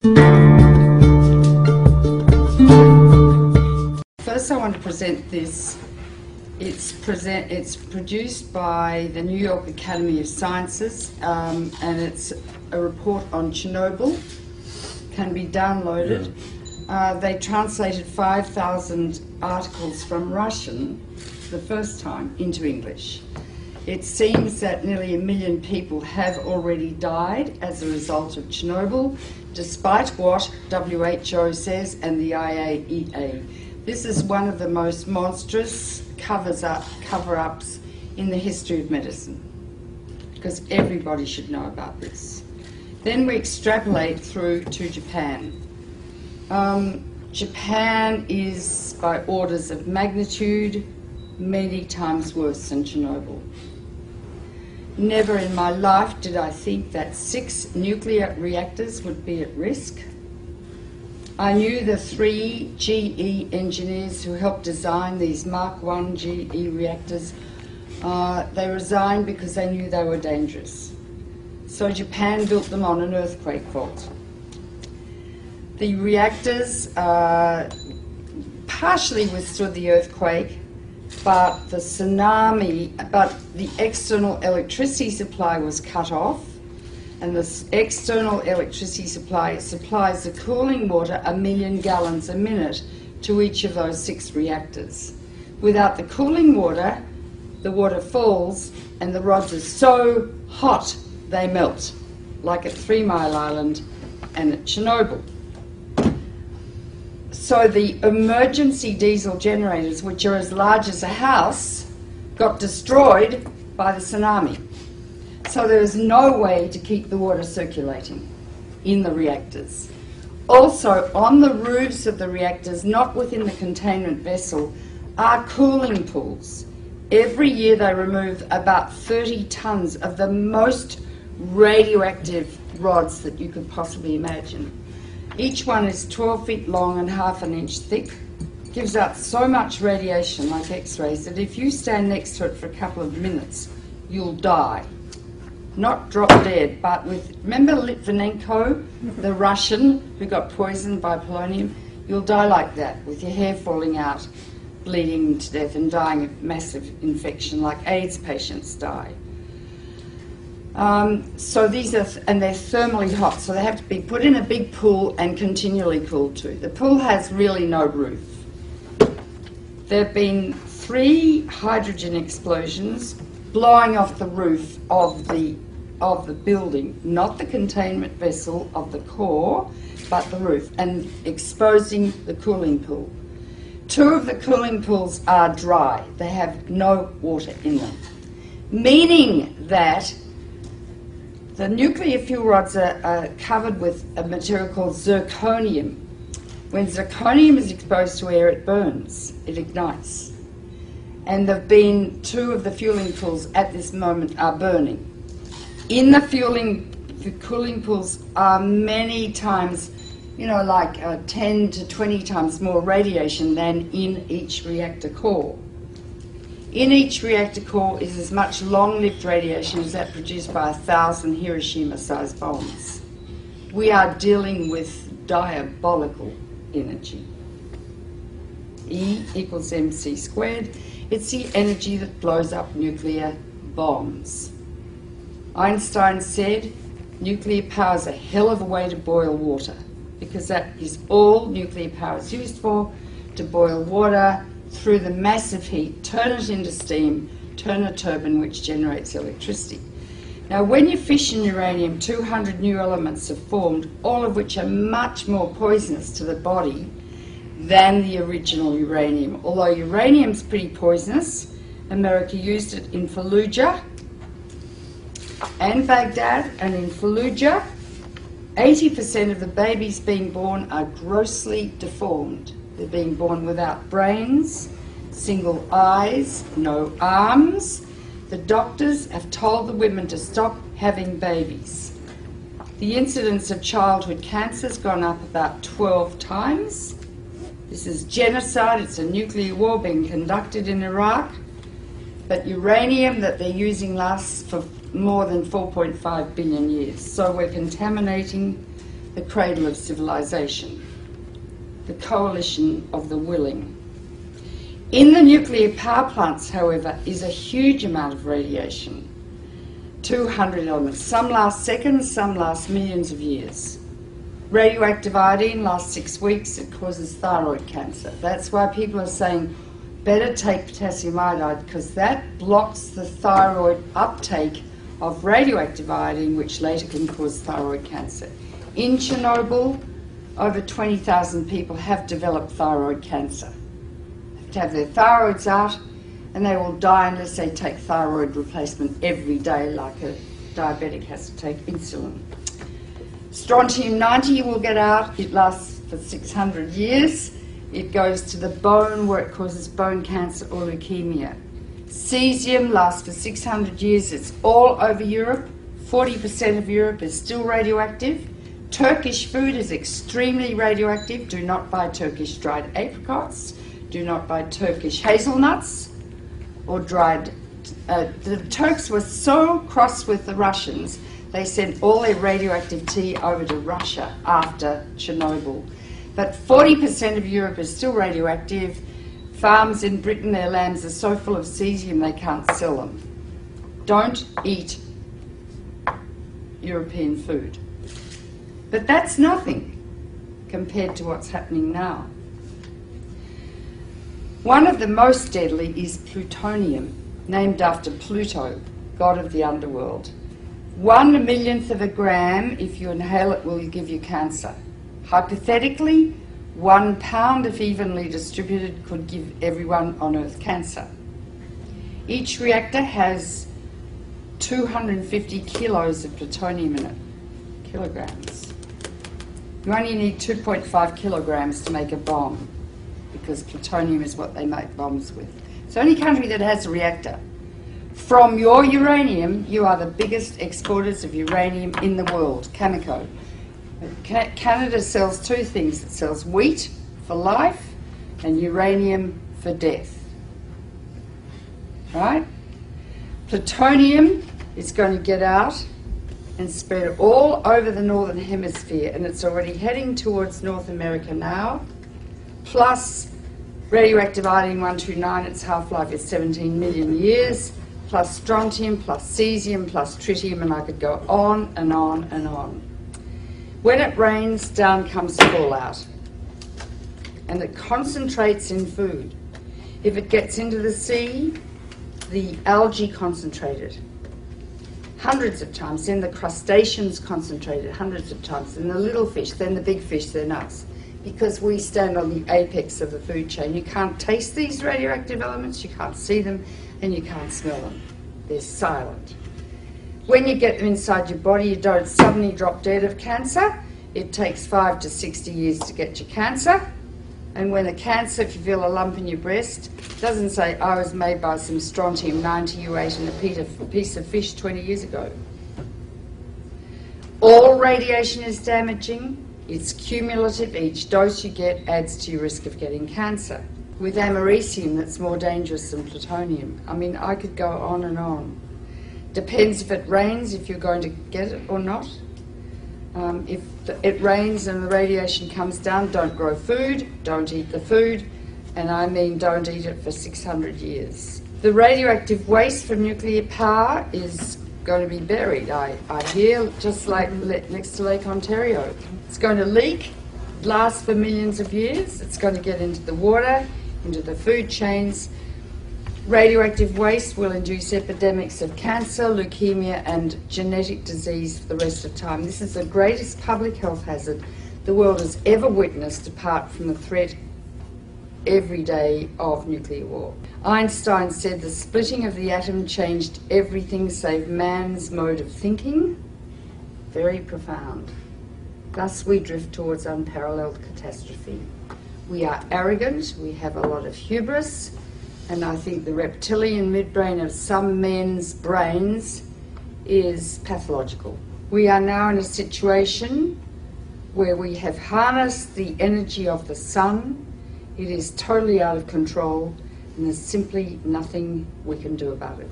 First I want to present this. It's produced by the New York Academy of Sciences, and it's a report on Chernobyl. Can be downloaded. They translated 5,000 articles from Russian the first time into English. It seems that nearly 1 million people have already died as a result of Chernobyl, despite what WHO says and the IAEA. This is one of the most monstrous cover-ups in the history of medicine, because everybody should know about this. Then we extrapolate through to Japan. Japan is, by orders of magnitude, many times worse than Chernobyl. Never in my life did I think that 6 nuclear reactors would be at risk. I knew the 3 GE engineers who helped design these Mark I GE reactors. They resigned because they knew they were dangerous. So Japan built them on an earthquake fault. The reactors partially withstood the earthquake, but the external electricity supply was cut off, and this external electricity supply supplies the cooling water 1 million gallons a minute to each of those 6 reactors. Without the cooling water, the water falls and the rods are so hot they melt, like at 3 Mile Island and at Chernobyl. So the emergency diesel generators, which are as large as a house, got destroyed by the tsunami. So there is no way to keep the water circulating in the reactors. Also, on the roofs of the reactors, not within the containment vessel, are cooling pools. Every year they remove about 30 tons of the most radioactive rods that you could possibly imagine. Each one is 12 feet long and half an inch thick. Gives out so much radiation, like X-rays, that if you stand next to it for a couple of minutes, you'll die. Not drop dead, but with, remember Litvinenko, the Russian who got poisoned by polonium? You'll die like that, with your hair falling out, bleeding to death and dying of massive infection, like AIDS patients die. So these are, and they're thermally hot, so they have to be put in a big pool and continually cooled too. The pool has really no roof. There have been 3 hydrogen explosions blowing off the roof of the building, not the containment vessel of the core, but the roof, and exposing the cooling pool. 2 of the cooling pools are dry. They have no water in them, meaning that the nuclear fuel rods are covered with a material called zirconium. When zirconium is exposed to air, it burns, it ignites. And there have been 2 of the fueling pools at this moment are burning. In the cooling pools are many times, you know, like 10 to 20 times more radiation than in each reactor core. In each reactor core is as much long-lived radiation as that produced by 1,000 Hiroshima-sized bombs. We are dealing with diabolical energy. E equals mc squared. It's the energy that blows up nuclear bombs. Einstein said nuclear power is a hell of a way to boil water, because that is all nuclear power is used for, to boil water through the massive heat, turn it into steam, turn a turbine which generates electricity. Now when you fission uranium, 200 new elements are formed, all of which are much more poisonous to the body than the original uranium. Although uranium's pretty poisonous, America used it in Fallujah and Baghdad, and in Fallujah 80% of the babies being born are grossly deformed. They're being born without brains, single eyes, no arms. The doctors have told the women to stop having babies. The incidence of childhood cancer has gone up about 12 times. This is genocide. It's a nuclear war being conducted in Iraq. But uranium that they're using lasts for more than 4.5 billion years. So we're contaminating the cradle of civilization, the coalition of the willing. In the nuclear power plants, however, is a huge amount of radiation. 200 elements. Some last seconds, some last millions of years. Radioactive iodine lasts 6 weeks. It causes thyroid cancer. That's why people are saying better take potassium iodide, because that blocks the thyroid uptake of radioactive iodine, which later can cause thyroid cancer. In Chernobyl, over 20,000 people have developed thyroid cancer. They have to have their thyroids out, and they will die unless they take thyroid replacement every day, like a diabetic has to take insulin. Strontium-90 will get out. It lasts for 600 years. It goes to the bone, where it causes bone cancer or leukemia. Cesium lasts for 600 years. It's all over Europe. 40% of Europe is still radioactive. Turkish food is extremely radioactive. Do not buy Turkish dried apricots. Do not buy Turkish hazelnuts or dried... the Turks were so cross with the Russians, they sent all their radioactive tea over to Russia after Chernobyl. But 40% of Europe is still radioactive. Farms in Britain, their lambs are so full of cesium they can't sell them. Don't eat European food. But that's nothing compared to what's happening now. One of the most deadly is plutonium, named after Pluto, god of the underworld. 1/1,000,000th of a gram, if you inhale it, will give you cancer. Hypothetically, 1 pound, if evenly distributed, could give everyone on Earth cancer. Each reactor has 250 kilos of plutonium in it, kilograms. You only need 2.5 kilograms to make a bomb, because plutonium is what they make bombs with. It's the only country that has a reactor. From your uranium, you are the biggest exporters of uranium in the world, Cameco. Canada sells two things. It sells wheat for life and uranium for death. Right? Plutonium is going to get out and spread all over the northern hemisphere, and it's already heading towards North America now. Plus radioactive iodine-129, its half-life is 17 million years, plus strontium, plus cesium, plus tritium, and I could go on and on and on. When it rains, down comes fallout, and it concentrates in food. If it gets into the sea, the algae concentrated hundreds of times, then the crustaceans concentrated hundreds of times, then the little fish, then the big fish, they're nuts. Because we stand on the apex of the food chain. You can't taste these radioactive elements, you can't see them, and you can't smell them. They're silent. When you get them inside your body, you don't suddenly drop dead of cancer. It takes 5 to 60 years to get your cancer. And when the cancer, if you feel a lump in your breast, doesn't say, I was made by some strontium-90 you ate in a piece of fish 20 years ago. All radiation is damaging. It's cumulative. Each dose you get adds to your risk of getting cancer. With americium, that's more dangerous than plutonium. I mean, I could go on and on. Depends if it rains, if you're going to get it or not. If it rains and the radiation comes down, don't grow food, don't eat the food, and I mean don't eat it for 600 years. The radioactive waste from nuclear power is going to be buried, I hear, just like next to Lake Ontario. It's going to leak, last for millions of years. It's going to get into the water, into the food chains. Radioactive waste will induce epidemics of cancer, leukemia, and genetic disease for the rest of time. This is the greatest public health hazard the world has ever witnessed, apart from the threat every day of nuclear war. Einstein said the splitting of the atom changed everything save man's mode of thinking. Very profound. Thus we drift towards unparalleled catastrophe. We are arrogant, we have a lot of hubris, and I think the reptilian midbrain of some men's brains is pathological. We are now in a situation where we have harnessed the energy of the sun. It is totally out of control, and there's simply nothing we can do about it.